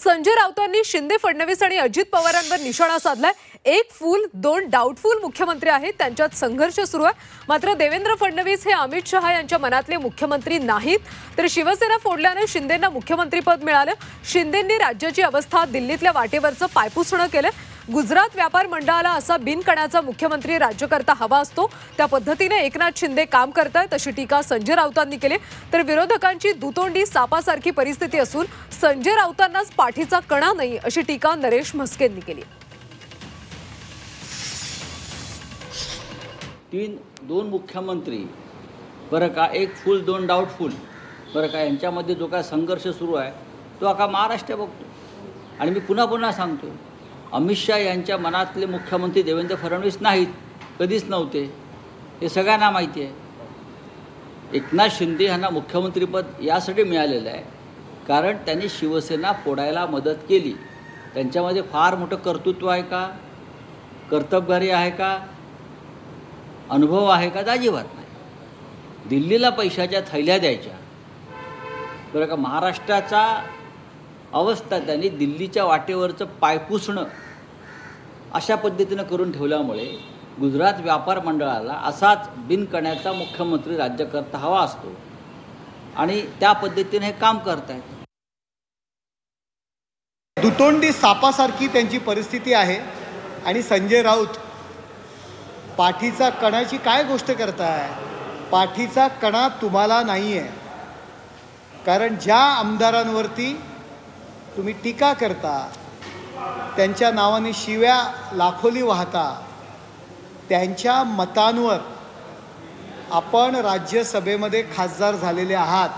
संजय राऊतांनी शिंदे, फडणवीस आणि अजित पवारांवर निशाणा साधलाय। एक फूल दोन डाऊटफुल मुख्यमंत्री आहेत, त्यांच्यात संघर्ष सुरू आहे। मात्र देवेंद्र फडणवीस हे अमित शहा यांच्या मनातले मुख्यमंत्री नाहीत, तर शिवसेना फोडल्याने शिंदेंना मुख्यमंत्रीपद मिळालं। शिंदेंनी राज्याची अवस्था दिल्लीतल्या वाटेवरचं पायपुसणं केलं। गुजरात व्यापार मंडळाला असा बिनकणाचा मुख्यमंत्री राज्यकर्ता हवा असतो, त्या पद्धतीने एकनाथ शिंदे काम करतायत अशी टीका संजय राऊतांनी केली। तर विरोधकांची दुतोंडी सापासारखी परिस्थिती असून संजय राऊतांनाच पाठीचा कणा नाही अशी टीका नरेश म्हस्केंनी केली। दोन मुख्यमंत्री बरं का, एक फुल दोन डाऊटफुल बरं का, यांच्यामध्ये जो काय संघर्ष सुरू आहे तो अख्खा महाराष्ट्र बघतो। आणि मी पुन्हा पुन्हा सांगतो, अमित शहा यांच्या मनातले मुख्यमंत्री देवेंद्र फडणवीस नाहीत, कधीच नव्हते, हे सगळ्यांना माहिती आहे। एकनाथ शिंदे यांना मुख्यमंत्रीपद यासाठी मिळालेलं आहे कारण त्यांनी शिवसेना फोडायला मदत केली। त्यांच्यामध्ये फार मोठं कर्तृत्व आहे का, कर्तबगारी आहे का, अनुभव आहे का, अजिबात नाही। दिल्लीला पैशाच्या थैल्या द्यायच्या बरं का, महाराष्ट्राचा अवस्था त्यांनी दिल्लीच्या वाटेवरचं पायपुसणं अशा पद्धतीनं करून ठेवल्यामुळे गुजरात व्यापार मंडळाला असाच बिनकण्याचा मुख्यमंत्री राज्यकर्ता हवा असतो आणि त्या पद्धतीने हे काम करतायत। दुतोंडी सापासारखी त्यांची परिस्थिती आहे आणि संजय राऊत पाठीचा कणाची काय गोष्ट करताय? पाठीचा कणा तुम्हाला नाही आहे, कारण ज्या आमदारांवरती तुम्ही टीका करता, त्यांच्या नावाने शिव्या लाखोली वाहता, त्यांच्या मतांवर आपण राज्यसभेमध्ये खासदार झालेले आहात।